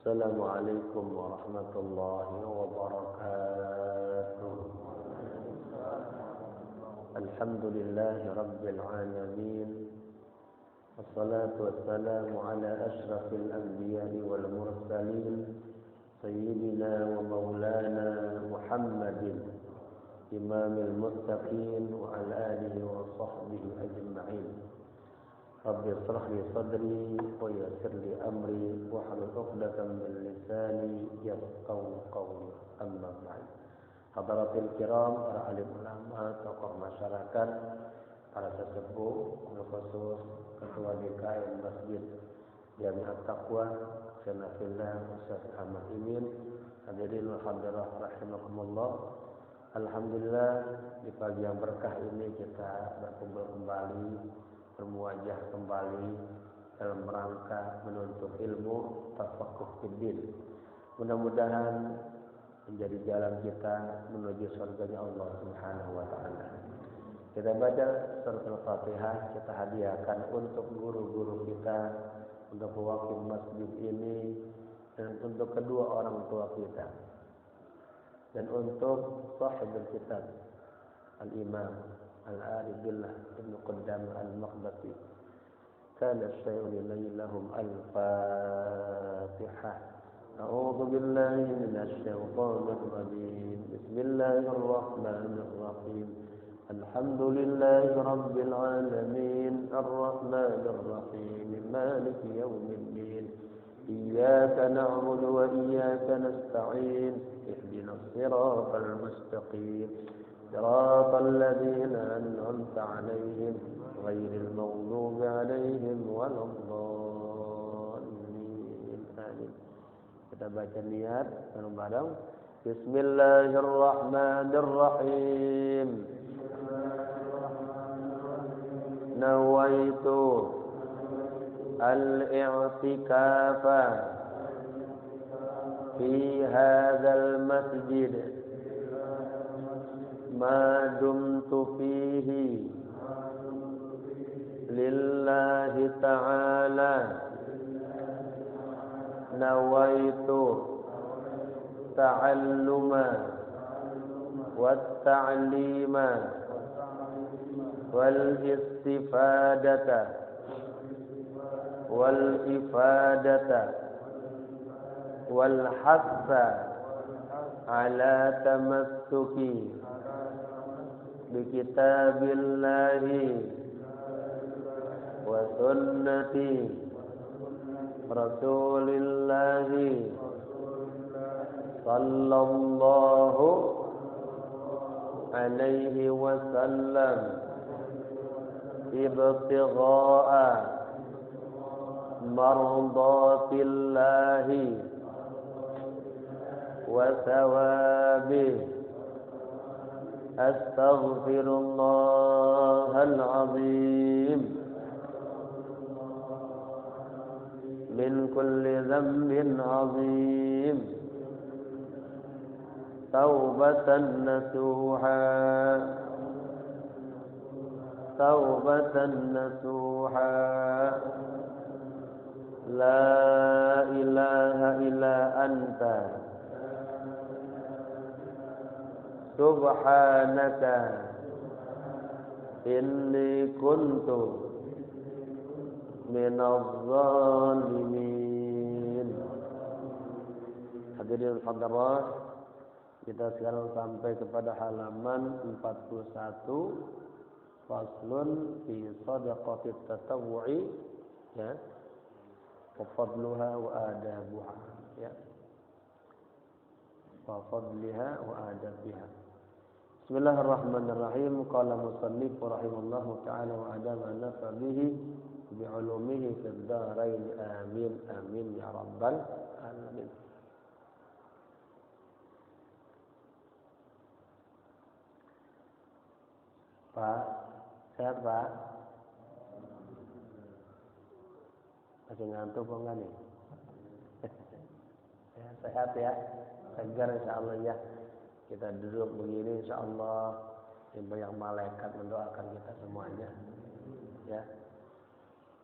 Assalamualaikum warahmatullahi wabarakatuh. Alhamdulillahi rabbil alamin. Wassalatu wassalamu ala asyrafil anbiya'i wal mursalin sayyidina wa maulana Muhammadin imamil muttaqin wa ala alihi wa sahbihi ajma'in. Rabbi shrah li sadri wa yassir li amri wa hlul 'uqdatam min lisani yafqahu qawli. Amma ba'd. Hadaratul kiram, para alim ulama, tokoh masyarakat, para sesepuh, khusus Ketua DKM Masjid Jami'at Taqwa, Sanafillah Ustaz Ahmad Imin, hadirin wa hadirat rahimakumullah. Alhamdulillah, di pagi yang berkah ini kita berkumpul kembali, bermuajah kembali dalam rangka menuntut ilmu tafaqquh fiddin. Mudah-mudahan menjadi jalan kita menuju surganya Allah Subhanahu wa taala. Kita baca surat Al-Fatihah, kita hadiahkan untuk guru-guru kita, untuk pewakil masjid ini, dan untuk kedua orang tua kita, dan untuk sahibul kitab Al-Imam Al-Arif Billah Ibn Qaddam Al-Maqdisi. Kana syai'un lahum Al-Fatihah. A'udzu billahi minasy syaithanir rajim. Bismillahir rahmanir rahim. Alhamdulillahi rabbil alamin. Ar-rahmanir rahim. Maliki yaumiddin. Iyyaka na'budu wa iyyaka nasta'in. Ihdinas siratal mustaqim. صراط الذين أنعمت عليهم غير المغضوب عليهم ولا الضالين. آمين. Kita baca niat bareng-bareng. Bismillahirrahmanirrahim. Nawaitu al-i'tikafa fi hadzal masjid ma dumtu fihi lillahi ta'ala. Nawaitu ta'alluma wat-ta'lima wal-istifadata wal-ifadata wal-hassa ala tamassuki bi kitabillahi wa sunnati rasulillahi sallallahu alaihi wasallam ibtigha'a mardatillahi wa thawabihi. Astaghfirullahal azim min kulli dhanbin azim. Taubatan nasuha, taubatan nasuha. La ilaha illa anta subhanaka inni kuntu minadh zalimin. Hadirin hadirat, kita sekarang sampai kepada halaman 41, faslun fi shadaqatit tatawwu'i, ya, wa fadluha wa adabuha, ya, wa fadliha wa adabiha. Bismillahirrahmanirrahim. Qala musannif rahimallahu ta'ala wa adama nafa bihi bi'ulumihi fid dharain. Amin amin ya rabbal alamin. Pak, sehat Pak? Masih ngantuk kok enggak nih? Sehat ya, segar insyaallah ya. Kita duduk begini insyaallah, banyak malaikat mendoakan kita semuanya. Ya,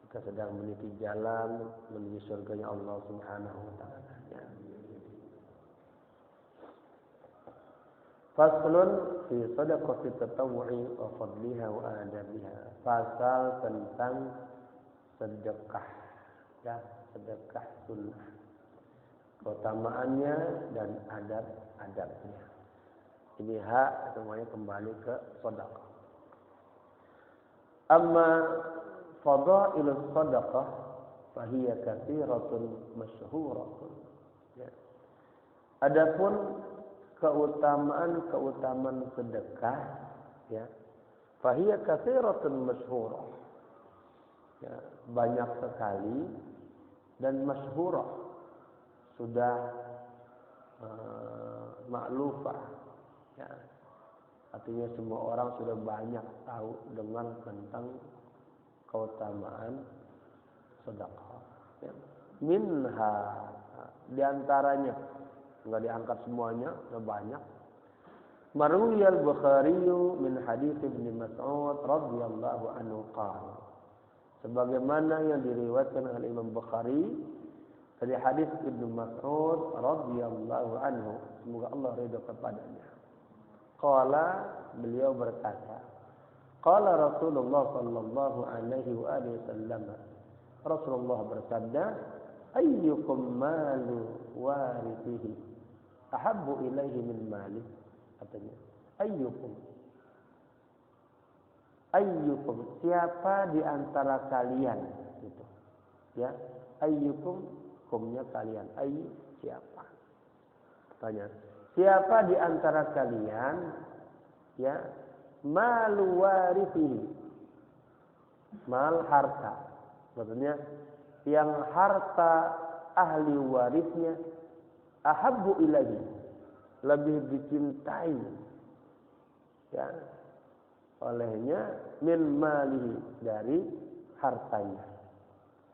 kita sedang meniti jalan menuju surganya Allah Subhanahu wa taala. Ya. Faslun fi shadaqati tatawwu'i wa fadliha wa adabiha. Pasal tentang sedekah, ya, sedekah sunnah, keutamaannya dan adab-adabnya. Ini hak semuanya kembali ke sedekah. Amma fadailus sedekah fahiya katsiratun masyhuratun. Ya. Adapun keutamaan sedekah, ya, fahiya katsiratun masyhurah. Ya, banyak sekali dan masyhurah, sudah maklufah, ya. Artinya semua orang sudah banyak tahu dengan tentang keutamaan sedekah. Ya. Minha, diantaranya, enggak diangkat semuanya, sudah banyak. Marwiyal Bukhari min hadits Ibnu Mas'ud radhiyallahu anhu qala. Sebagaimana yang diriwayatkan oleh Imam Bukhari dari hadis Ibnu Mas'ud radhiyallahu anhu, semoga Allah ridha kepadanya. Qala, beliau berkata, qala Rasulullah sallallahu alaihi wa alihi wasallam. Rasulullah bersabda, ayyukum malu warithihi ahabbu ilaihi min mali. Katanya, ayyukum, siapa di antara kalian, gitu. Ya, ayyukum, kumnya kalian, siapa? Tanya, siapa di antara kalian, ya, malu warithihi, mal harta, maksudnya yang harta ahli warisnya ahabbu ilaihi, lebih dicintai, ya, olehnya min malihi, dari hartanya.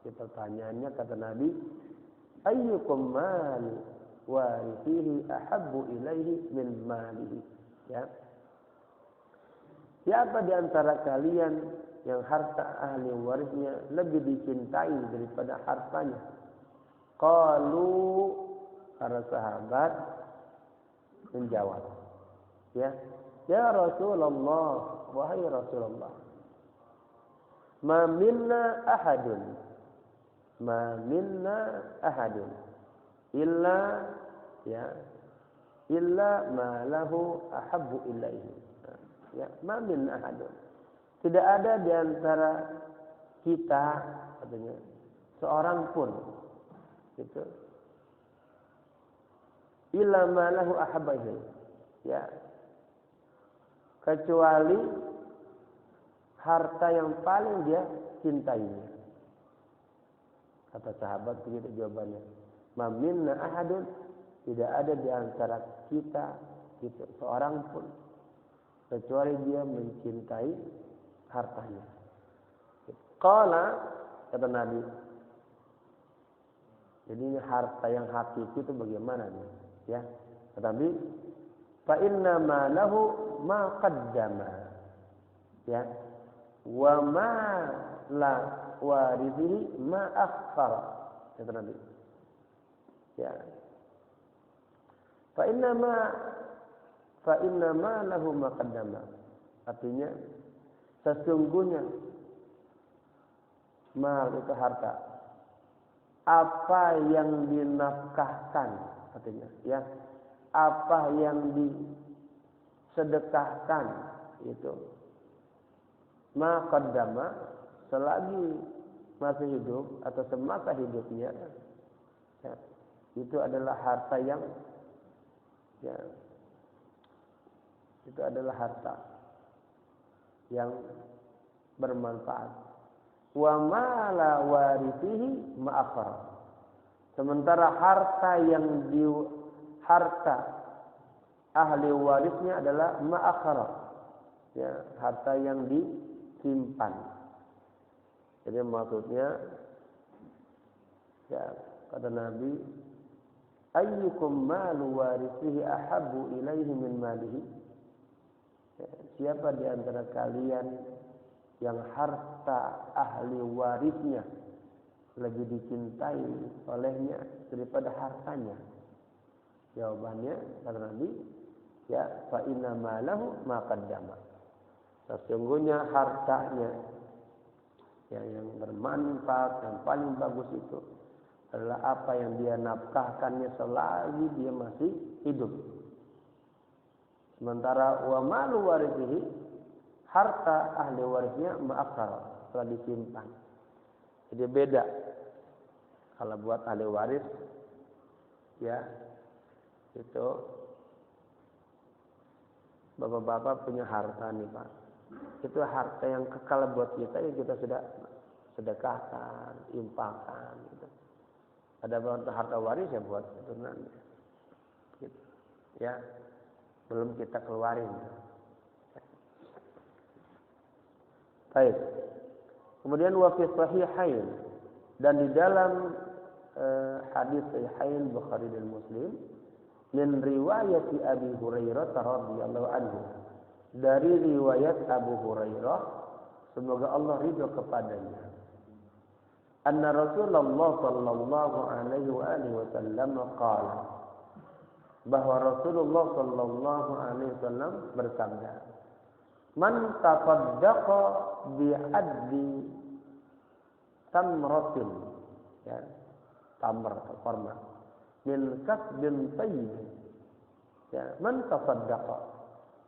Jadi pertanyaannya kata Nabi, ayyukum mal warithihi ahabbu ilaihi min malihi, ya. Siapa di antara kalian yang harta ahli warisnya lebih dicintai daripada hartanya? Qalu, para sahabat menjawab, ya, ya Rasulullah, wahai Rasulullah, ma minna ahadun illa, ya, illa ma lahu ahabbu ilaihi. Ya, ma minna ahadun, tidak ada di antara kita, katanya, seorang pun, gitu, illa ma lahu ahabba ilaihi, ya, kecuali harta yang paling dia cintainya. Kata sahabat begitu jawabannya. Ma minna ahadun, tidak ada di antara kita, gitu, seorang pun, kecuali dia mencintai hartanya. Qala, kata Nabi. Jadi ini harta yang hakiki itu bagaimana nih? Ya, kata Nabi, fa inna ma lahu ma qaddama, ya, wa ma la warithihi ma akhara, kata Nabi. Ya, fa inna ma lahu ma qaddama, artinya sesungguhnya mal itu harta, apa yang dinafkahkan, artinya, ya, apa yang disedekahkan itu, ma qaddama, selagi masih hidup atau semasa hidupnya, ya, itu adalah harta yang, ya, itu adalah harta yang bermanfaat. Wa ma la warithihi ma akhara, sementara harta yang harta ahli warisnya adalah ma akhara, ya, harta yang disimpan. Jadi maksudnya, ya, kata Nabi, ayyukum malu warithihi ahabbu ilaihi min malihi, ya, siapa di antara kalian yang harta ahli warisnya lebih dicintai olehnya daripada hartanya? Jawabannya, kata Nabi, ya, fa inna malahu ma qaddama. Sesungguhnya hartanya yang bermanfaat, yang paling bagus itu adalah apa yang dia nafkahkannya selagi dia masih hidup. Sementara wa malu warithihi, harta ahli warisnya ma'akhar, telah disimpan. Jadi beda. Kalau buat ahli waris, ya, itu bapak-bapak punya harta nih Pak. Itu harta yang kekal buat kita, ya kita sudah sedekahkan, infakkan. Gitu. Ada harta waris ya buat keturunan. Gitu. Ya, belum kita keluarin. Baik. Kemudian wa fi sahihain, dan di dalam hadis sahihain Bukhari dan Muslim min riwayat Abi Hurairah radhiyallahu anhu, dari riwayat Abu Hurairah semoga Allah ridho kepadanya, anna Rasulullah sallallahu alaihi wasallam qala, bahwa Rasulullah sallallahu alaihi wasallam bersabda, man taqaddaqa bi'addi tamratin, ya, tamr atau korma, min kasbin tayyib, ya, man taqaddaqa,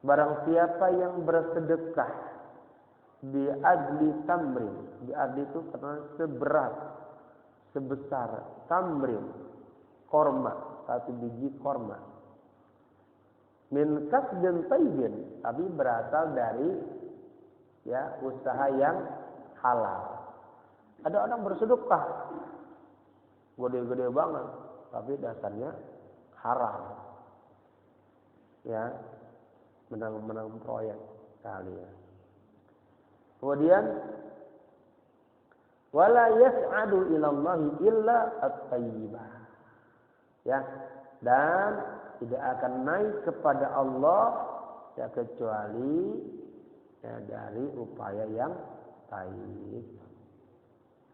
barang siapa yang bersedekah bi'adli tamrin, bi'adli itu karena seberat, sebesar tamrin, korma, satu biji korma, min kasbin tayyibin, tapi berasal dari, ya, usaha yang halal. Ada orang bersedekah gede-gede banget, tapi dasarnya haram, ya, menang proyek kali ya. Kemudian wala yas'adu ila Allah illa at-tayyibah, ya, dan tidak akan naik kepada Allah, ya, kecuali, ya, dari upaya yang baik.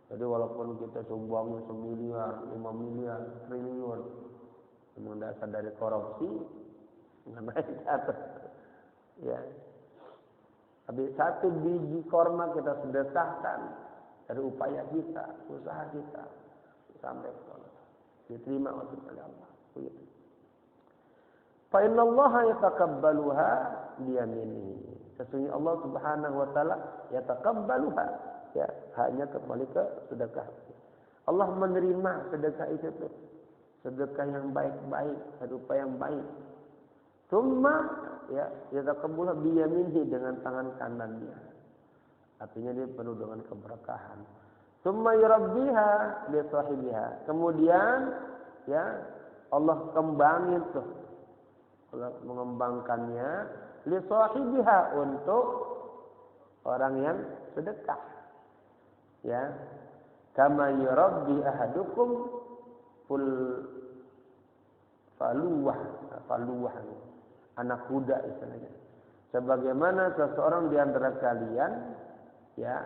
Jadi walaupun kita sumbangnya 1 miliar, 5 miliar, triliun, memang dasar dari korupsi, nggak naik ke atas. Ya. Tapi 1 biji korma kita sedekahkan dari upaya kita, usaha kita, sampai ke Allah, diterima oleh Allah. Begitu. Fa inna Allah yataqabbaluha biyaminihi. Sesungguhnya Allah Subhanahu wa taala yataqabbaluha, ya, hanya kembali ke sedekah. Allah menerima sedekah itu tuh. Sedekah yang baik-baik, rupa yang baik. Tsumma, ya, yataqabbaluha biyaminihi, dengan tangan kanannya. Artinya dia penuh dengan keberkahan. Tsumma yurabbiha li sahibiha. Kemudian, ya, Allah kembangin tuh, Allah mengembangkannya li sahibiha, untuk orang yang sedekah, ya, kama yurabbi ahadukum faluwah, anak kuda istilahnya, sebagaimana seseorang di antara kalian, ya,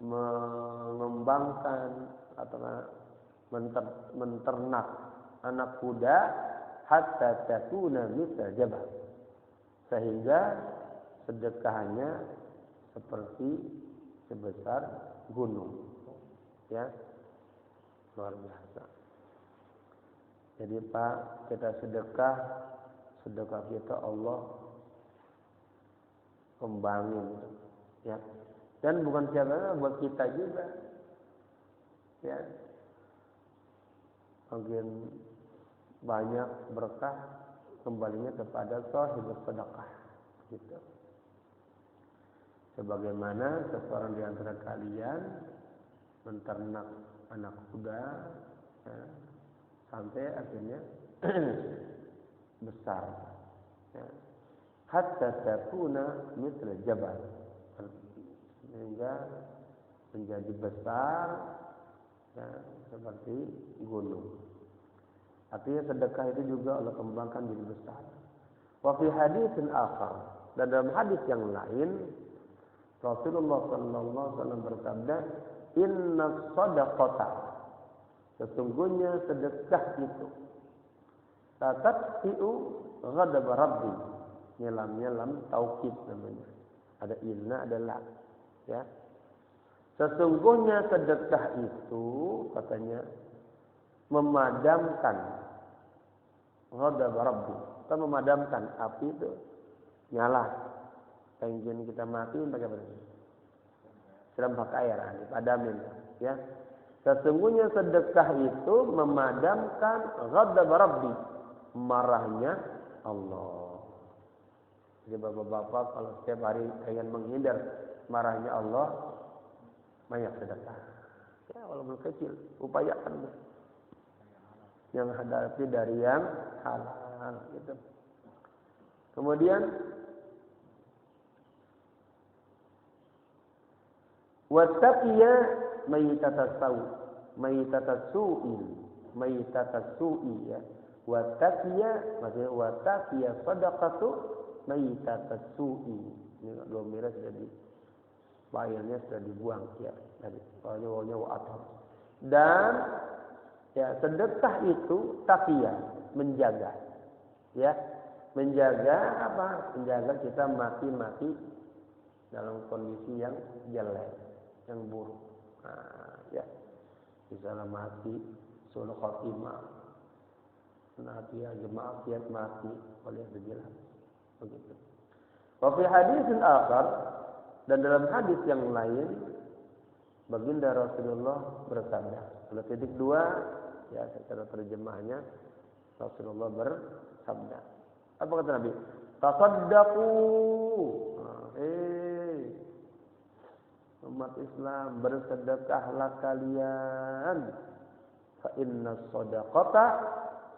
mengembangkan atau menternak anak kuda hatta takuna mithla jabal, sehingga sedekahnya seperti sebesar gunung, ya, luar biasa. Jadi Pak, kita sedekah kita Allah kembangin, ya, dan bukan siapa, buat kita juga, ya, makin banyak berkah kembalinya kepada sahibus sedekah, gitu. Sebagaimana seseorang di antara kalian menternak anak kuda, ya, sampai akhirnya besar, ya, hatta takuna mithla jabal, sehingga menjadi besar, ya, seperti gunung. Artinya sedekah itu juga Allah kembangkan jadi besar. Wa fi haditsin akhar, dan dalam hadis yang lain Rasulullah sallallahu alaihi wasallam bersabda, inna shadaqata, sesungguhnya sedekah itu tatfi'u ghadab rabbi, Lamnya lam taukid namanya. Ada inna, ada la. Ya. Sesungguhnya sedekah itu katanya memadamkan ghadab Rabbi. Kita memadamkan api itu nyala. Pengen kita matiin pakai apa? Siram pakai air, dipadamin. Ya. Sesungguhnya sedekah itu memadamkan ghadab Rabbi, marahnya Allah. Jadi bapak-bapak kalau setiap hari ingin menghindar marahnya Allah, banyak sedekah. Ya, walaupun kecil, upayakan. Yang hadapi dari yang halal gitu. Kemudian wattaqiya maytatasui ya. Wattaqiya maksudnya wattaqiya sadaqatu maytatasui. Ini domira sudah di failnya sudah dibuang ya dari wawnya wa'athar. Dan ya sedekah itu taqiyah, menjaga. Ya, menjaga apa? Menjaga kita mati dalam kondisi yang jelek, yang buruk. Nah, ya. Misalnya mati sulh khotimah. Nanti aja maksiat mati oleh sejelas. Begitu. Wa fi hadisin akhar, dan dalam hadis yang lain baginda Rasulullah bersabda. Ada titik dua ya secara terjemahnya Rasulullah bersabda. Apa kata Nabi? Tasaddaqu. Umat Islam, bersedekahlah kalian. Fa inna shadaqata,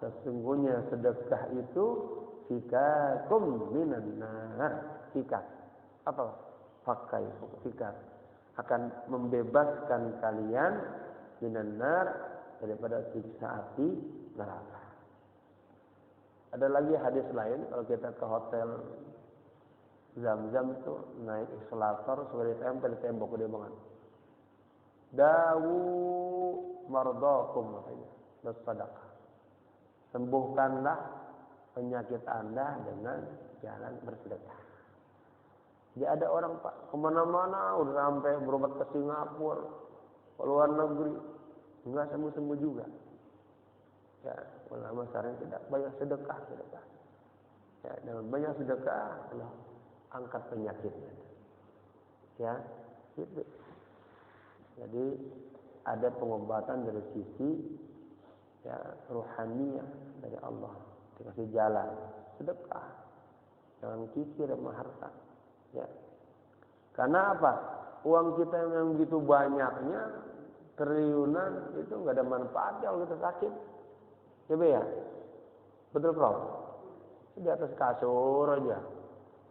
sesungguhnya sedekah itu fikakum minan nar. Fikak. Apa? Pakai fikak. Akan membebaskan kalian minan nar, daripada siksa api neraka. Ada lagi hadis lain, kalau kita ke hotel Zam-Zam itu naik eskalator sudah ditempel di tembok gede banget. Dawu mardakum katanya. Bersedekah. Sembuhkanlah penyakit Anda dengan jalan bersedekah. Jadi ada orang Pak kemana-mana udah sampai berobat ke Singapura, ke luar negeri, enggak sembuh-sembuh juga. Ya, ulama saran tidak banyak sedekah. Ya, dengan banyak sedekah Allah angkat penyakitnya. Ya, gitu. Jadi ada pengobatan dari sisi ya ruhaniyah dari Allah. Dikasih jalan, sedekah. Jangan kikir sama harta. Ya. Karena apa? Uang kita yang begitu banyaknya, triliunan itu enggak ada manfaatnya kalau kita sakit. Coba ya. Betul, Prof? Di atas kasur aja.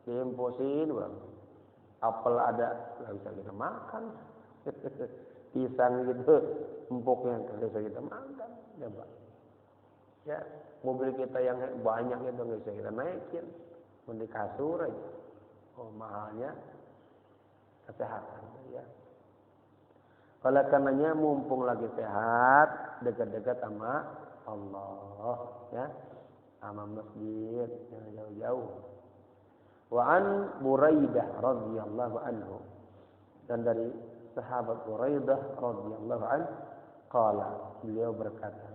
Diimposin, Bang. Apel ada, nggak bisa kita makan. Pisang gitu, empuknya nggak bisa kita makan. Coba. Ya, mobil kita yang banyak itu nggak bisa kita naikin. Di kasur aja. Oh, mahalnya kesehatan. Ya. Oleh karenanya mumpung lagi sehat, dekat-dekat sama Allah. Ya, sama masjid, jangan jauh-jauh. Wa an Buraidah radhiyallahu anhu, dan dari sahabat Buraidah radhiyallahu anhu qala, beliau berkata,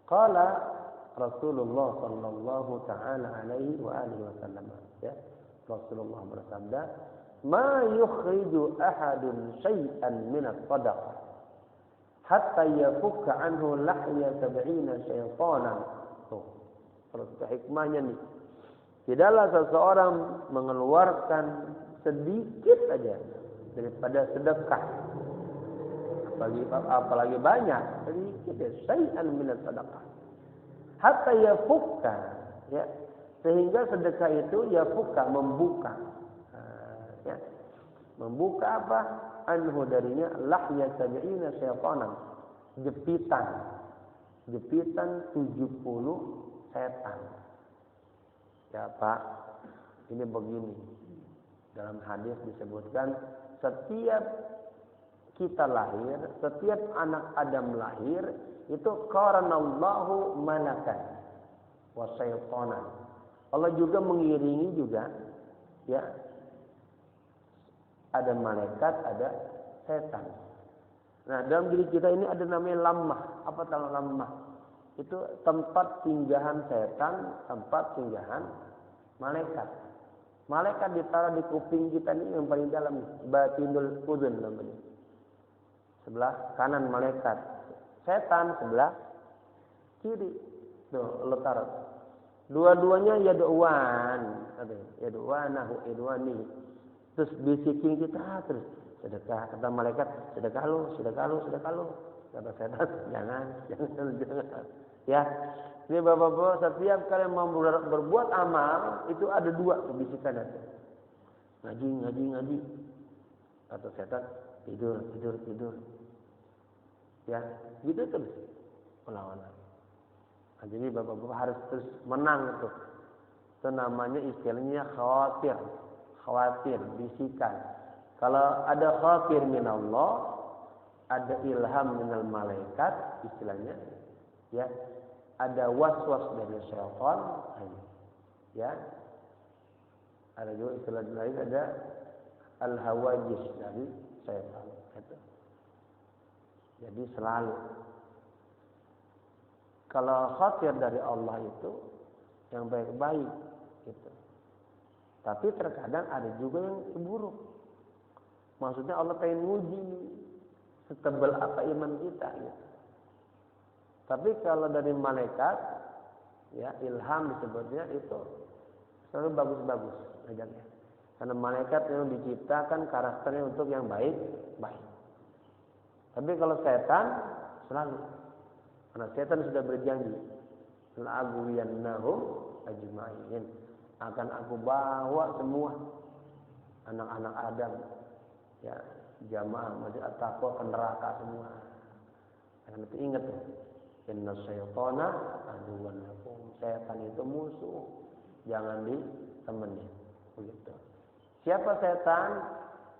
qala Rasulullah sallallahu taala alaihi wa alihi wasallam, ya, Rasulullah bersabda, ma yukhriju ahadun syai'an min as-sadaqah hatta yafukka anhu lahya 70 syaitanan. Tuh, terus hikmahnya nih. Tidaklah seseorang mengeluarkan sedikit saja daripada sedekah. Apalagi banyak, sedikit ya, syai'an min as-sadaqah. Hatta yafukka, ya, sehingga sedekah itu yafukka, membuka. Ya. Membuka apa? Anhu darinya lahya 70 syaitanan. Jepitan 70 setan. Ya Pak, ini begini. Dalam hadis disebutkan setiap kita lahir, setiap anak Adam lahir itu qaranallahu malakan wa syaitanan. Allah juga mengiringi juga, ya, ada malaikat, ada setan. Nah, dalam diri kita ini ada namanya lammah. Apa tahu lammah? Itu tempat singgahan setan, tempat singgahan malaikat. Malaikat ditaruh di kuping kita ini yang paling dalam, batinul udhun namanya. Sebelah kanan malaikat. Setan sebelah kiri. Tuh, lo taruh. Dua-duanya yadu'wan. Yadu'wanahu idwani. Terus bisikin kita terus. Sedekah, kata malaikat, sedekah lu. Kata setan, jangan. Ya, ini bapak-bapak, setiap kalian mau berbuat amal, itu ada dua bisikan itu. Ngaji. Kata setan, tidur. Ya, gitu terus perlawanan. Nah, jadi bapak-bapak harus terus menang itu. Itu namanya istilahnya khawatir, bisikan. Kalau ada khawatir minallah, ada ilham minal malaikat, istilahnya, ya, ada waswas dari syaitan, ya, ada juga istilah lain, ada al-hawajis dari syaitan. Itu. Jadi selalu kalau khawatir dari Allah itu yang baik-baik, gitu. Tapi terkadang ada juga yang buruk. Maksudnya Allah pengen nguji nih, setebal apa iman kita, gitu. Tapi kalau dari malaikat, ya, ilham disebutnya itu selalu bagus-bagus ajarnya. Karena malaikat yang diciptakan karakternya untuk yang baik. Tapi kalau setan selalu, karena setan sudah berjanji, la'aghwiyannahum ajma'in, akan aku bawa semua anak-anak Adam, ya, jamaah masjid at-taqwa ke neraka semua. Karena itu ingat ya, inna syaitana aduwwan lakum, setan itu musuh, jangan ditemenin, begitu. Siapa setan?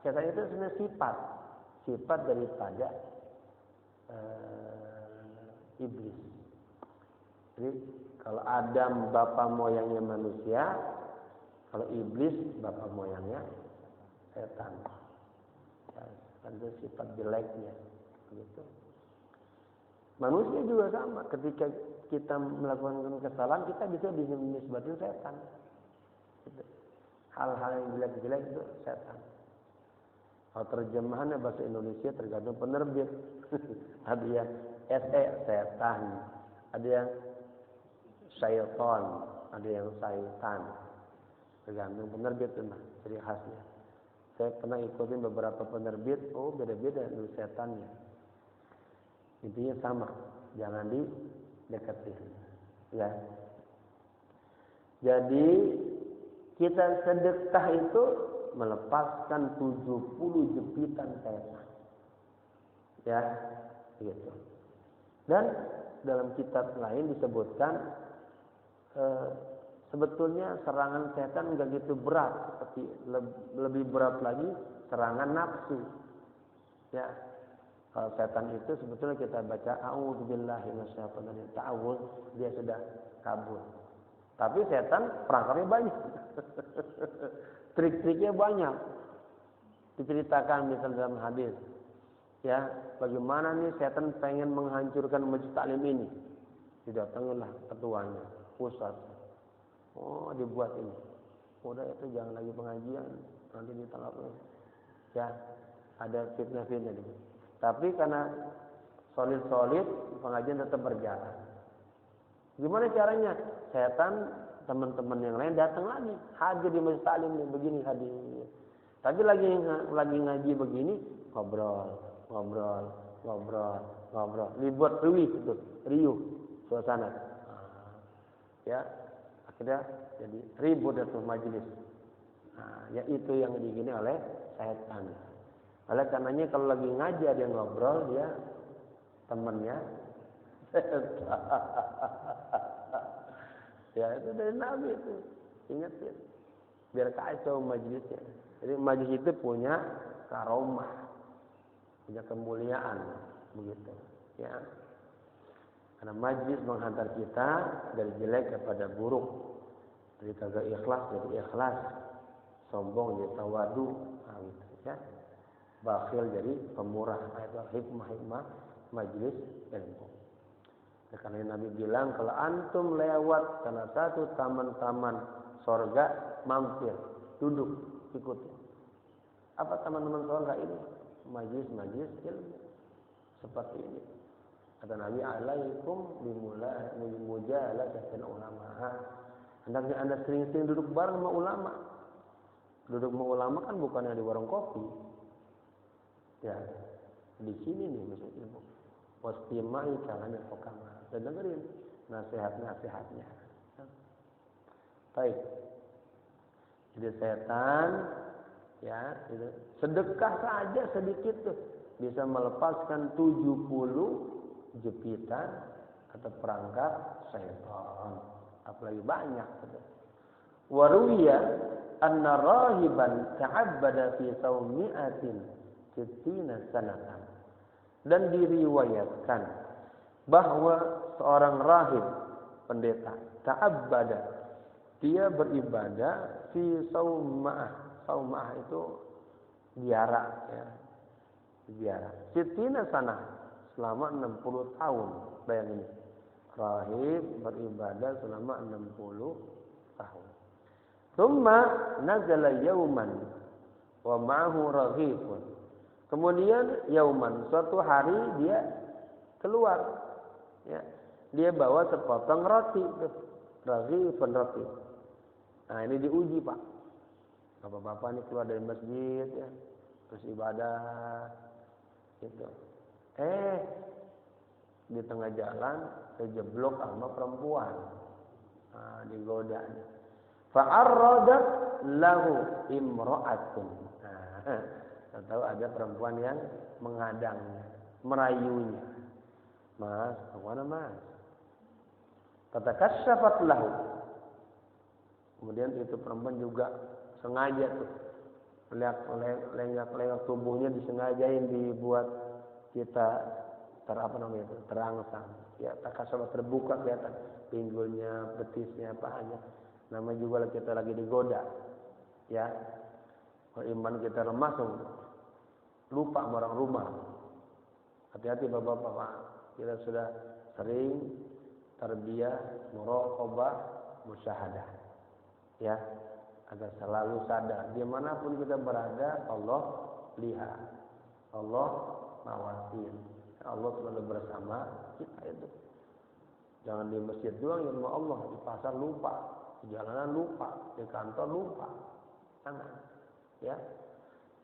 Setan itu sebenarnya sifat daripada iblis. Jadi kalau Adam bapak moyangnya manusia, kalau iblis bapak moyangnya setan. Ya, itu sifat jeleknya, gitu. Manusia juga sama. Ketika kita melakukan kesalahan, kita bisa disebutkan setan. Gitu. Hal-hal yang jelek-jelek itu setan. Kalau terjemahannya bahasa Indonesia tergantung penerbit. Ada yang setan, ada yang syaitan, ada yang syaitan. Tergantung penerbit itu, nah, ciri khasnya. Saya pernah ikutin beberapa penerbit, beda-beda dari setannya. Intinya sama, jangan dideketin. Ya. Jadi kita sedekah itu melepaskan 70 jepitan setan. Ya, gitu. Dan dalam kitab lain disebutkan sebetulnya serangan setan enggak gitu berat, seperti lebih berat lagi serangan nafsu. Ya. Kalau setan itu sebetulnya kita baca a'udzubillahi minasyaitonir rajim, ta'awudz, dia sudah kabur. Tapi setan perangkapnya banyak. Trik-triknya banyak. Diceritakan misalnya dalam hadis. Ya, bagaimana nih setan pengen menghancurkan majelis taklim ini. Didatangilah ketuanya, pusat. Oh, dibuat ini. Udah itu jangan lagi pengajian, nanti ditangkap. Ya, ada fitnah-fitnah gitu. Tapi karena solid pengajian tetap berjalan. Gimana caranya? Setan teman-teman yang lain datang lagi, hadir di majelis taklim nih, begini hadirnya. Tapi lagi ngaji begini, ngobrol. Dibuat riuh suasana. Ya, akhirnya jadi ribut itu majelis. Nah, ya itu yang digini oleh setan. Oleh karenanya kalau lagi ngaji ada yang ngobrol, dia temannya. Ya itu dari Nabi itu, ingat ya, biar kacau majelisnya. Jadi majelis itu punya karomah, punya kemuliaan, begitu. Ya, karena majelis menghantar kita dari jelek kepada buruk. Dari kagak ikhlas jadi ikhlas, sombong jadi tawadu, nah, gitu, ya. Bakhil jadi pemurah. Nah, itu hikmah majlis ilmu. Ya, karena Nabi bilang kalau antum lewat salah satu taman-taman sorga, mampir, duduk, ikuti. Apa taman-taman sorga ini? Majlis ilmu seperti ini. Kata Nabi, alaikum bimujalasatil ulama. Hendaknya Anda sering-sering duduk bareng sama ulama. Duduk sama ulama kan bukannya di warung kopi. Ya, di sini nih maksud ilmu. Wastimai kalangan hukama. Dan dengerin nasihat-nasihatnya. Baik. Jadi setan, ya, itu sedekah saja sedikit tuh bisa melepaskan 70 jepitan atau perangkap setan. Apalagi banyak gitu. Waruya anna rahiban ta'abbada fi saumi'atin sittina sanatan. Dan diriwayatkan bahwa seorang rahib pendeta ta'abbada, dia beribadah fi sauma'ah. Sauma'ah itu biara, ya. Biara. Sittina sanah, selama 60 tahun. Bayangin. Rahib beribadah selama 60 tahun. Tsumma nazala yauman wa ma'ahu raghibun. Kemudian yauman, suatu hari dia keluar, ya. Dia bawa sepotong roti, raghibun roti. Nah, ini diuji, Pak. Bapak-bapak ini keluar dari masjid, ya, terus ibadah gitu. Di tengah jalan kejeblok sama perempuan. Nah, digoda. Fa'arradat lahu imra'atun. Nah, tahu ada perempuan yang menghadangnya, merayunya. Mas, kemana mas? Kata kasyafat lahu. Kemudian itu perempuan juga sengaja tuh lenggak tubuhnya disengajain dibuat kita terangsang. Ya, kasyafat terbuka kelihatan pinggulnya, betisnya, pahanya. Namanya juga kita lagi digoda. Ya. Kalau iman kita lemah, lupa sama orang rumah. Hati-hati bapak-bapak. Kita sudah sering tarbiyah, muraqabah, musyahadah. Ya, agar selalu sadar dimanapun kita berada, Allah lihat, Allah mawasin, Allah selalu bersama kita itu. Jangan di masjid doang ya sama Allah, di pasar lupa, di jalanan lupa, di kantor lupa, jangan. Ya,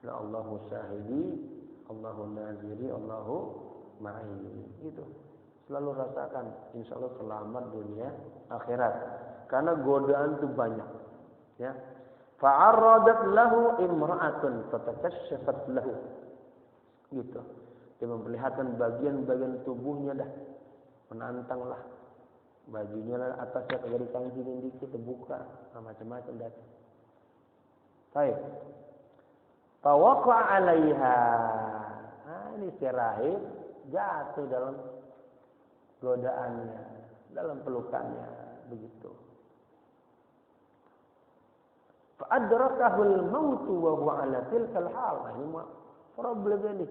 la Allahu syahidi, Allahu naziri, Allahu ma'i. Itu selalu rasakan, insya Allah selamat dunia akhirat. Karena godaan itu banyak. Ya, fa'arradat lahu imra'atun fatakasyafat lahu. Gitu. Dia memperlihatkan bagian-bagian tubuhnya dah, menantanglah. Bajunya lah atasnya kagak dikancingin dikit, terbuka, macam-macam dah. Baik. Fawaqa'a 'alaiha. Nah, ini si rahib jatuh dalam godaannya, dalam pelukannya, begitu. Fa'adrakahul mautu wa huwa 'ala tilkal hal. Nah, ini problemnya nih.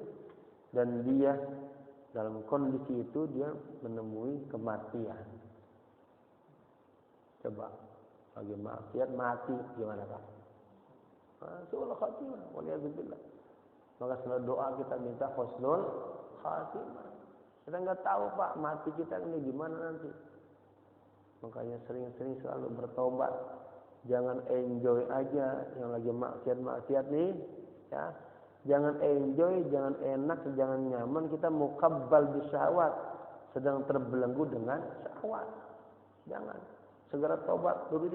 Dan dia dalam kondisi itu dia menemui kematian. Coba bagi maksiat mati gimana Pak? Husnul khatimah, waliyadzubillah. Maka selalu doa kita minta husnul khatimah. Kita nggak tahu Pak mati kita ini gimana nanti. Makanya sering-sering selalu bertobat. Jangan enjoy aja yang lagi maksiat-maksiat nih, ya. Jangan enjoy, jangan enak, jangan nyaman. Kita mukabbal bisyahwat, sedang terbelenggu dengan syahwat. Jangan. Segera tobat, dulu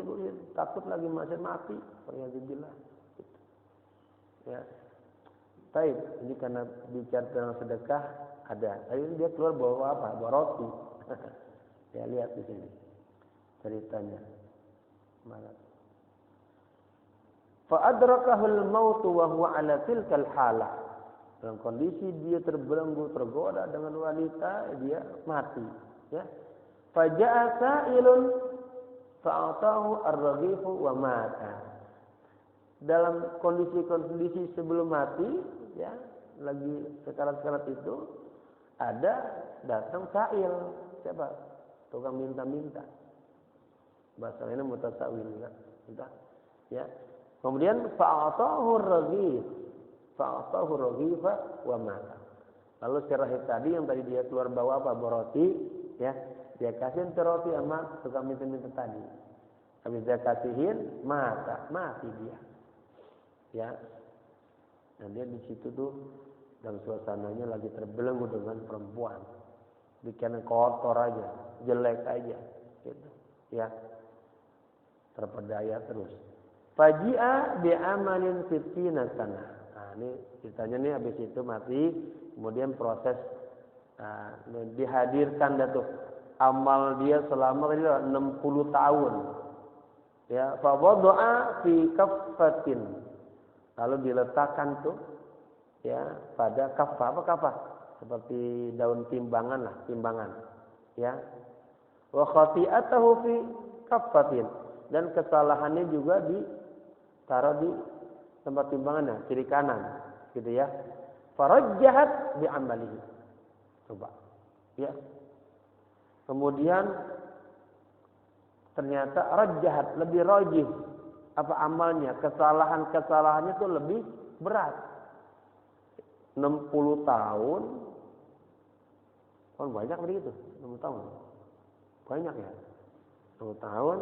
takut lagi masih mati. Waliyadzubillah. Ya. Baik, ini karena bicara tentang sedekah ada. Tadi dia keluar bawa apa? Bawa roti. Ya, lihat di sini ceritanya. Mana? Fa'adrakahul mautu wa huwa 'ala tilkal halah. Dalam kondisi dia terbelenggu, tergoda dengan wanita, dia mati, ya. Faja'a sa'ilun, fa'atahu ar-raghifu wa mata. Dalam kondisi sebelum mati, ya, lagi sekarat-sekarat itu ada datang sa'il. Siapa? Tukang minta-minta. Bahasa ini mutasawil juga. Minta. Ya. Kemudian fa'atahu ar-raghif. Fa'atahu ar-raghifa wa mata. Lalu si rahib tadi yang tadi dia keluar bawa apa? Roti, ya. Dia kasihin roti sama tukang minta-minta tadi. Habis dia kasihin, mati dia. Ya. Dan dia di situ tuh dalam suasananya lagi terbelenggu dengan perempuan. Bikin kotor aja, jelek aja, gitu. Ya. Terpedaya terus. Faji'a bi'amalin sittina sana. Nah, ini ceritanya nih habis itu mati, kemudian proses dihadirkan dah tuh amal dia selama 60 tahun. Ya, fa wada'a fi kaffatin. Lalu diletakkan tuh ya pada kaffah. Apa kaffah? Seperti daun timbangan lah, timbangan. Ya. Wa khati'atahu fi kaffatin. Dan kesalahannya juga ditaruh di tempat timbangannya, kiri kanan, gitu ya. Farajjahat bi amalihi. Coba. Ya. Kemudian ternyata rajjahat, lebih rajih apa amalnya, kesalahannya itu lebih berat. 60 tahun. Kan banyak begitu, 60 tahun. Banyak ya. 60 tahun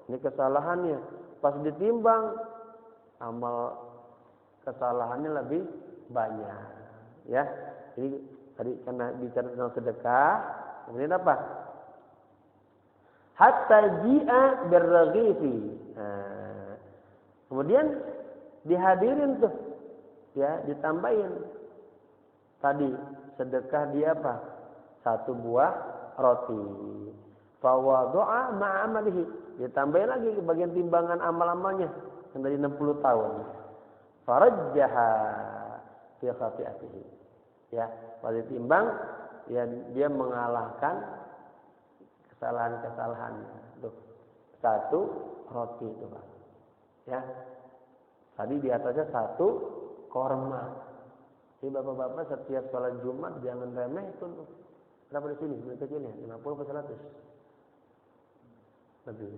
ini kesalahannya. Pas ditimbang amal kesalahannya lebih banyak. Ya. Ini tadi karena bicara tentang sedekah, kemudian apa? Hatta ji'a birraghifi. Nah, kemudian dihadirin tuh, ya, ditambahin. Tadi sedekah dia apa? 1 buah roti. Fa wada'a ma'amalihi. Ditambahin lagi ke bagian timbangan amal-amalnya yang dari 60 tahun. Farajjaha fi khati'atihi. Ya, pada timbang ya dia mengalahkan kesalahan-kesalahannya. Tuh. 1 roti itu, Pak. Ya. Tadi di atasnya 1 korma. Jadi bapak-bapak setiap sholat Jumat jangan remeh itu. Berapa di sini? Berapa kecilnya? 50 atau 100? Lebih.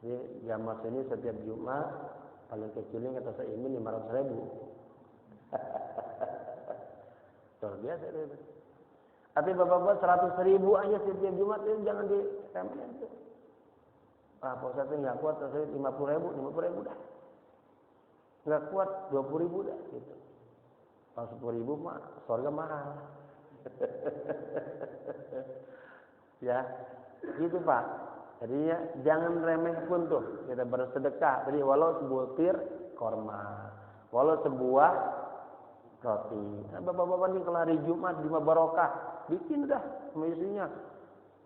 Jadi jamaah ini setiap Jumat paling kecilnya kata saya ini 500.000. Luar biasa itu. Tapi bapak-bapak 100.000 aja setiap Jumat itu jangan diremehin tuh. Pak Ustadz nggak kuat, saya 50.000 dah. Nggak kuat 20.000 dah gitu. Kalau 10.000 mah surga mahal. Ya, gitu Pak. Jadi ya, jangan remeh pun tuh kita bersedekah. Jadi walau sebutir korma, walau sebuah roti. Nah, bapak-bapak nih kalau hari Jumat Jumat barokah, bikin dah sama istrinya.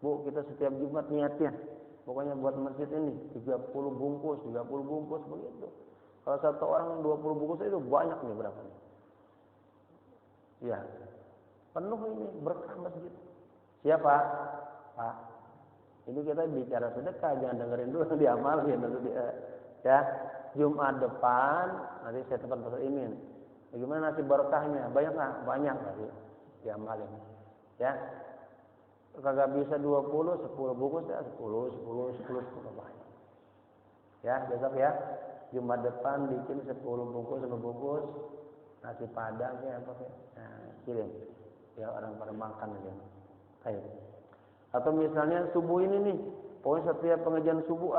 Bu, kita setiap Jumat niatnya, pokoknya buat masjid ini 30 bungkus begitu. Kalau satu orang 20 bungkus itu banyak nih berapa nih? Ya, penuh ini berkah masjid. Siapa? Pak. Ini kita bicara sedekah, jangan dengerin dulu diamalin dulu dia. Ya, Jumat depan nanti saya tempat Pastor Imin. Bagaimana nasib berkahnya? Banyak nggak? Banyak nanti diamalin. Ya, kagak bisa 20, 10 bungkus ya 10 banyak. Ya, besok ya Jumat depan bikin 10 bungkus nasi padang ya apa ya. Nah, kirim. Ya orang pada makan aja. Baik. Atau misalnya subuh ini nih, pokoknya setiap pengajian subuh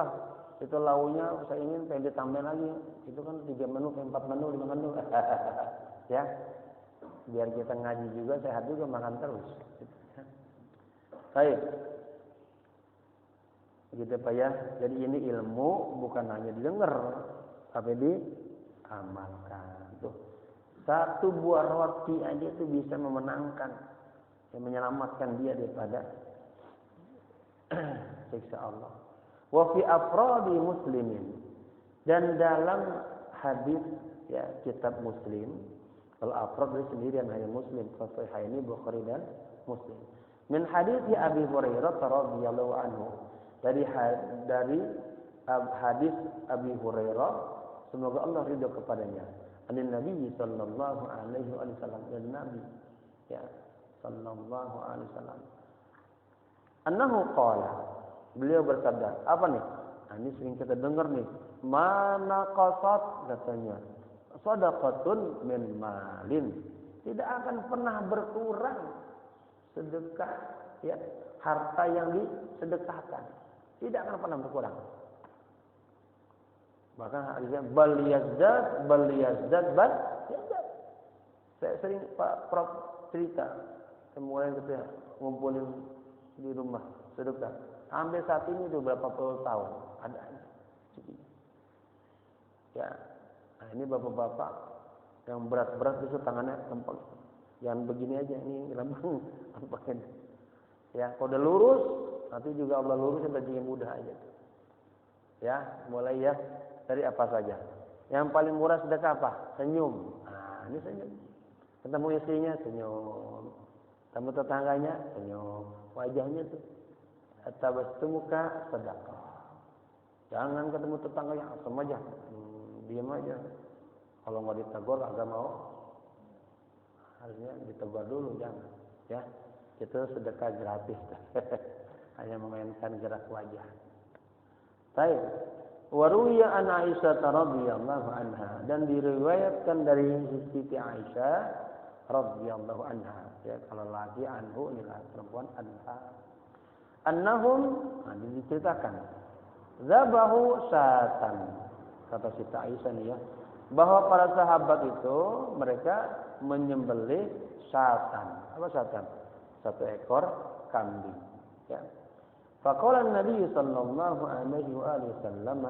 itu launya saya ingin pengen ditambahin lagi. Itu kan 3 menu, 4 menu, 5 menu. Ya. Biar kita ngaji juga, sehat juga, makan terus. Baik. Gitu Pak ya. Jadi ini ilmu bukan hanya didengar, tapi diamalkan. Tuh. 1 buah roti aja itu bisa memenangkan, menyelamatkan dia daripada siksa Allah. Wa fi afradi muslimin, dan dalam hadis ya kitab Muslim, kalau afrad itu sendirian hanya Muslim, Sahihaini Bukhari dan Muslim. Min hadis Abi Hurairah radhiyallahu anhu, dari hadis Abi Hurairah, semoga Allah ridho kepadanya, an Nabi sallallahu alaihi wasallam, dan Nabi ya sallallahu alaihi wasallam, annahu qala, beliau bersabda, apa nih? Ini sering kita dengar nih, mana qasat, katanya, shadaqatun min malin, tidak akan pernah berkurang sedekah ya, harta yang disedekahkan tidak akan pernah berkurang. Bahkan hadisnya bal yazdad. Saya sering Pak Prof cerita, kemudian kita ngumpulin di rumah sedekah. Sampai saat ini udah berapa puluh tahun ada aja. Ya, nah ini bapak-bapak yang berat-berat itu tangannya kempel. Jangan begini aja, ini lambang tampaknya. Ya, kalau udah lurus, nanti juga Allah lurus jadi mudah aja. Ya, mulai ya dari apa saja. Yang paling murah sedekah apa? Senyum. Nah, ini senyum. Ketemu istrinya senyum. Ketemu tetangganya senyum. Wajahnya tuh tabassumuka sedekah. Jangan ketemu tetangganya asem aja. Diam aja. Kalau nggak ditegur agak mau. Harusnya ditegur dulu, jangan. Ya, itu sedekah gratis. Hanya memainkan gerak wajah. Baik. Waruya an Aisyah radhiyallahu anha, dan diriwayatkan dari Siti Aisyah radhiyallahu anha. Ya, kalau lagi anhu inilah perempuan anha. Annahum, diceritakan, zabahu syatan. Kata Siti Aisyah nih ya, bahwa para sahabat itu mereka menyembelih syatan. Apa syatan? Satu ekor kambing. Ya. Faqala Nabi sallallahu alaihi wasallam,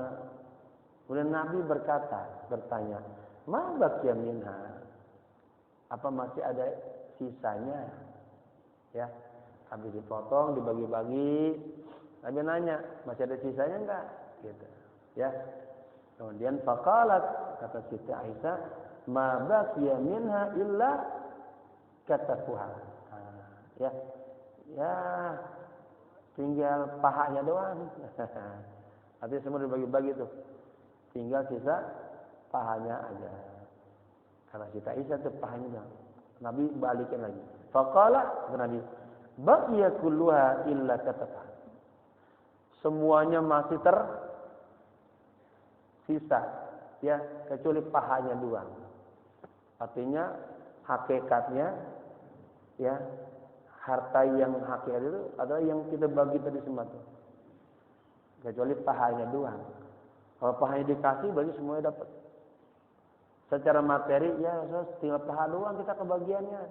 kemudian Nabi bertanya, "Ma baqiya minha?" Apa masih ada sisanya? Ya. Habis dipotong, dibagi-bagi. Nabi nanya, "Masih ada sisanya enggak?" Gitu. Ya. Kemudian faqalat, kata Siti Aisyah, "Ma baqiya minha illa katafuha." Ya. Ya, tinggal pahanya doang. Artinya semua dibagi-bagi tuh. Tinggal sisa pahanya aja. Karena Siti Aisyah tuh pahanya doang. Nabi balikin lagi. Faqala, Nabi, baqiya kulluha illa katafuha. Semuanya masih tersisa, ya, kecuali pahanya doang. Artinya hakikatnya, ya, harta yang hakikat itu adalah yang kita bagi tadi semua tuh. Kecuali pahanya doang. Kalau pahanya dikasih, berarti semuanya dapat. Secara materi, ya, tinggal paha doang kita kebagiannya.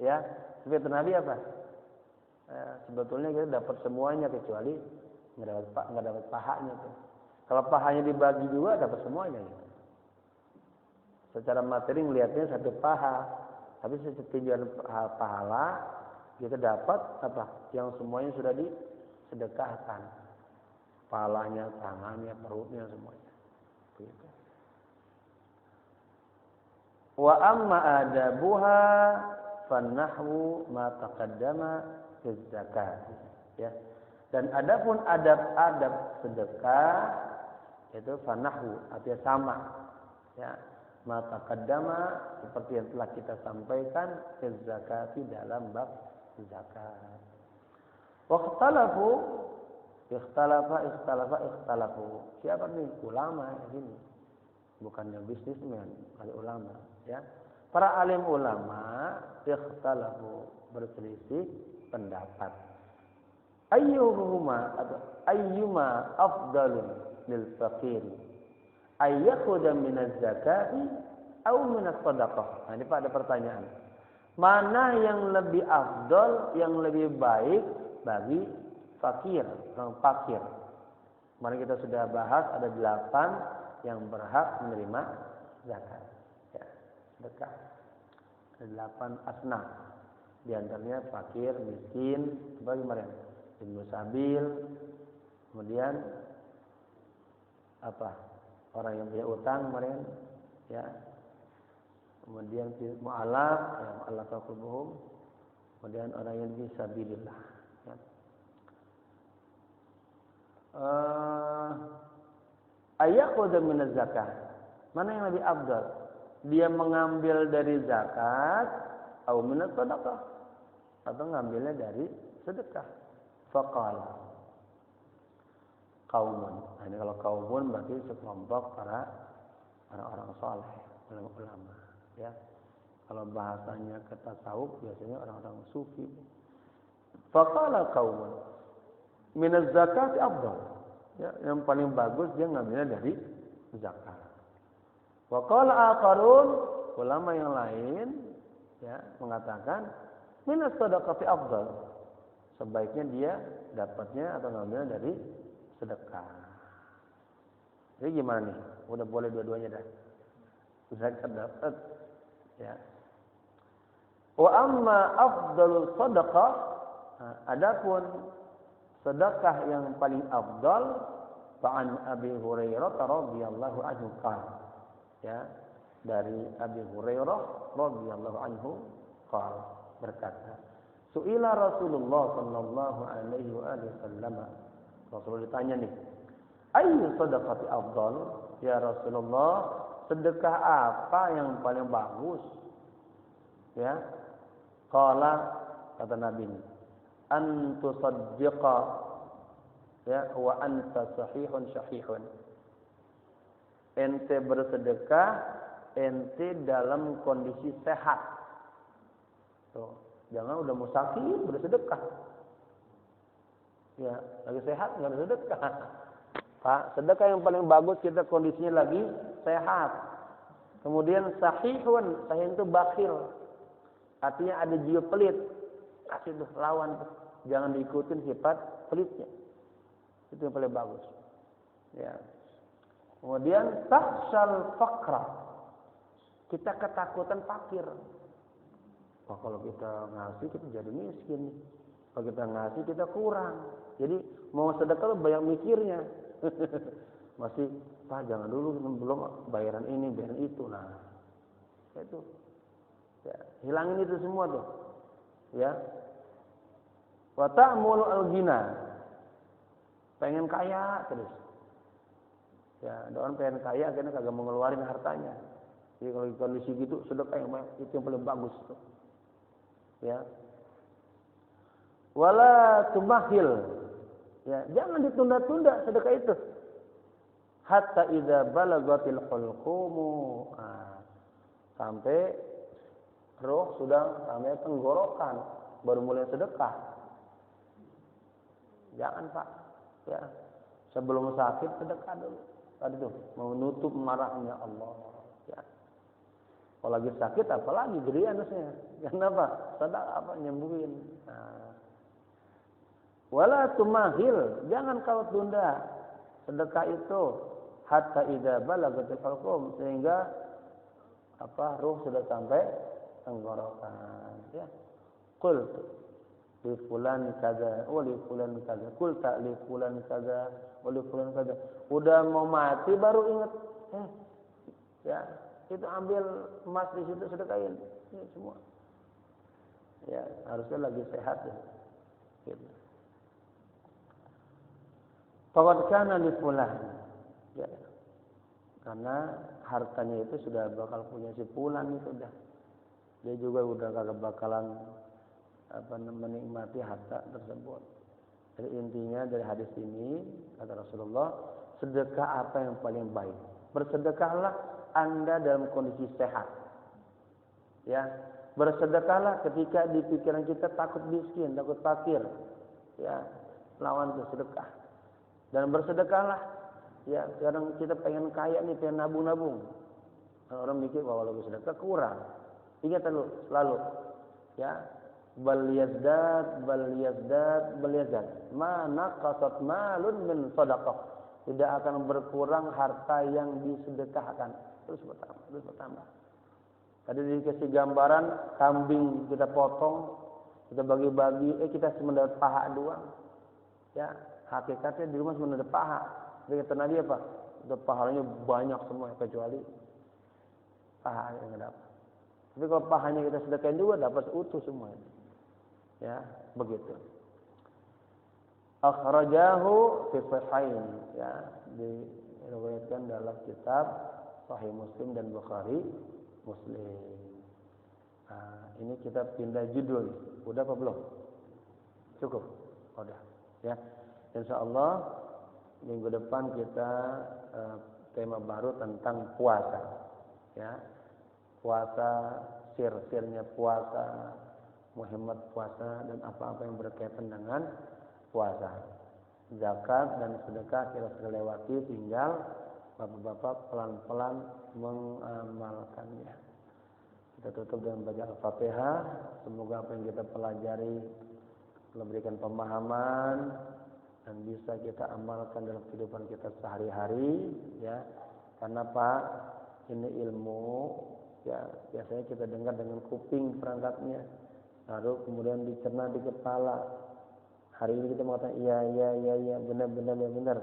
Ya, seperti Nabi apa? Sebetulnya kita dapat semuanya kecuali nggak dapat pahanya tuh. Kalau pahanya dibagi juga dapat semuanya. Gitu. Secara materi melihatnya satu paha, tapi tujuan pahala kita dapat apa? Yang semuanya sudah disedekahkan. Pahalanya, tangannya, perutnya semuanya. Begitu. Wa amma adabuha fanahwu ma taqaddama fi zakat. Ya. Dan adapun adab-adab sedekah itu fanahwu, artinya sama. Ya. Ma taqaddama seperti yang telah kita sampaikan fi zakati dalam bab zakat. Wa ikhtalafu. Siapa nih? Ulama ini. Bukannya bisnismen, kali ulama, ya. Para alim ulama ikhtalafu, berselisih pendapat. Ayyuhuma atau ayyuma afdalun lil faqir? Ayyakhudha min az-zakati aw min as-shadaqah? Nah, ini Pak ada pertanyaan. Mana yang lebih afdal, yang lebih baik bagi fakir, orang fakir? Kemarin kita sudah bahas ada 8 yang berhak menerima zakat. Ya, sedekah. Ada 8 asnaf. Di antaranya fakir, miskin, bagaimana? Ibnu sabil, kemudian apa? Orang yang punya utang kemarin, ya. Kemudian mu'alaf, ya, mu'alaf qulubuhum. Kemudian orang yang fisabilillah. Ya. ayakhudha minaz zakah. Mana yang lebih afdal? Dia mengambil dari zakat atau minaz sedekah, atau ngambilnya dari sedekah. Faqala qaumun. Nah, ini kalau qaumun berarti sekelompok para orang-orang saleh, ulama, ya. Kalau bahasanya ke tasawuf biasanya orang-orang sufi. Faqala qaumun minaz zakati afdal. Ya, yang paling bagus dia ngambilnya dari zakat. Wa qala akharun, ulama yang lain ya mengatakan minas shadaqati afdal. Sebaiknya dia dapatnya atau ngambilnya dari sedekah. Jadi gimana nih? Udah boleh dua-duanya dah. Zakat dapat ya. Wa amma afdalus shadaqah, adapun sedekah yang paling afdal fa'an Abi Hurairah radhiyallahu anhu qala, ya, dari Abi Hurairah radhiyallahu anhu qala, berkata, su'ila Rasulullah sallallahu alaihi wasallam, Rasul ditanya nih, ayyu shadaqati afdal? Ya Rasulullah, sedekah apa yang paling bagus? Ya. Qala, kata Nabi ini, an tusaddiqa ya wa anta sahihun syahihun. Ente bersedekah, ente dalam kondisi sehat. Tuh, jangan udah mau sakit bersedekah. Ya, lagi sehat enggak bersedekah. Pak, sedekah yang paling bagus kita kondisinya lagi sehat. Kemudian sahihun, sahih itu bakhil. Artinya ada jiwa pelit. Kasih tuh lawan tuh. Jangan diikutin sifat pelitnya. Itu yang paling bagus. Ya. Kemudian takhshal faqra. Kita ketakutan fakir. Wah, kalau kita ngasih kita jadi miskin. Kalau kita ngasih kita kurang. Jadi mau sedekah banyak mikirnya. Masih, Pak jangan dulu belum bayaran ini, bayaran itu. Nah, itu. Ya, hilangin itu semua tuh. Ya. Wa ta'mulu al-ghina. Pengen kaya terus. Ya, ada orang pengen kaya akhirnya kagak mau ngeluarin hartanya. Jadi kalau kondisi gitu sedekah yang banyak, itu yang paling bagus tuh. Ya. Wala tumahil. Ya, jangan ditunda-tunda sedekah itu. Hatta idza balagatil hulqumu. Sampai roh sudah sampai tenggorokan baru mulai sedekah. Jangan, Pak. Ya. Sebelum sakit sedekah dulu. Tadi tuh menutup marahnya Allah. Ya. Kalau lagi sakit apalagi gede anusnya. Kenapa? Sedekah apa nyembuhin. Nah. Wala tumahil, jangan kau tunda sedekah itu hatta idza balagatil hulqum, sehingga ruh sudah sampai tenggorokan. Ya. Qul li fulan kaza wa li fulan kaza. Qul ta li fulan kaza wa li fulan kaza. Udah mau mati baru ingat. Ya, itu ambil emas di situ sedekahin. Ini semua. Ya, harusnya lagi sehat ya. Gitu. Faqad kana li fulan. Ya. Karena hartanya itu sudah bakal punya si fulan itu dah. Dia juga udah kagak bakalan menikmati harta tersebut. Jadi intinya dari hadis ini kata Rasulullah, sedekah apa yang paling baik? Bersedekahlah Anda dalam kondisi sehat. Ya, bersedekahlah ketika di pikiran kita takut miskin, takut fakir. Ya, lawan itu sedekah. Dan bersedekahlah ya, sekarang kita pengen kaya nih, pengen nabung-nabung. Orang mikir bahwa kalau sedekah kurang. Ingat selalu ya, bal yazdad ma naqasat malun min shadaqah. Tidak akan berkurang harta yang disedekahkan, terus bertambah. Tadi dikasih gambaran kambing kita potong, kita bagi-bagi, kita cuma dapat paha doang. Ya, hakikatnya di rumah cuma ada paha. Jadi kata Nabi apa? Itu pahalanya banyak semua kecuali paha yang enggak dapat. Tapi kalau pahanya kita sedekahin juga dapat utuh semua. Ya, begitu. akhrajahu fi sahihain, ya, diriwayatkan dalam kitab Sahih Muslim dan Bukhari Muslim. Nah, ini kita pindah judul. Udah apa belum? Cukup. Udah. Ya. Insyaallah minggu depan kita tema baru tentang puasa. Ya. Puasa, sir-sirnya puasa, muhimmat puasa dan apa-apa yang berkaitan dengan puasa. Zakat dan sedekah kita sudah lewati, tinggal bapak-bapak pelan-pelan mengamalkannya. Kita tutup dengan baca Al-Fatihah. Semoga apa yang kita pelajari memberikan pemahaman dan bisa kita amalkan dalam kehidupan kita sehari-hari, ya. Karena Pak, ini ilmu, ya, biasanya kita dengar dengan kuping perangkatnya, lalu kemudian dicerna di kepala. Hari ini kita mengatakan iya, benar,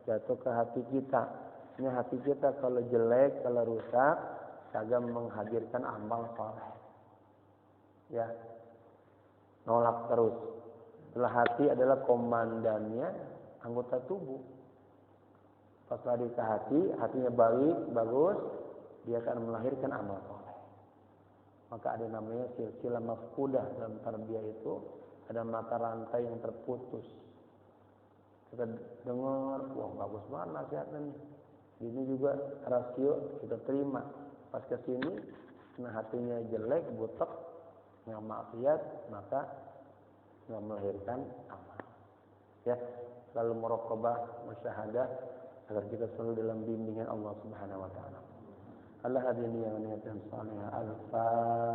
jatuh ke hati kita. Ini hati kita kalau jelek, kalau rusak, kagak menghadirkan amal saleh. Ya. Nolak terus. Setelah hati adalah komandannya anggota tubuh. Pas lari ke hati, hatinya bagus, dia akan melahirkan amal saleh. Maka ada namanya silsilah mafkudah dalam tarbiyah itu, ada mata rantai yang terputus. Kita dengar, wah bagus banget nasihatnya nih. Ini juga rasio kita terima. Pas ke sini, nah hatinya jelek, butek, nggak maksiat, maka nggak melahirkan amal. Ya, selalu muraqabah, musyahadah agar kita selalu dalam bimbingan Allah Subhanahu wa taala. Allah hadini yang niatan salihah. Al-Fatihah.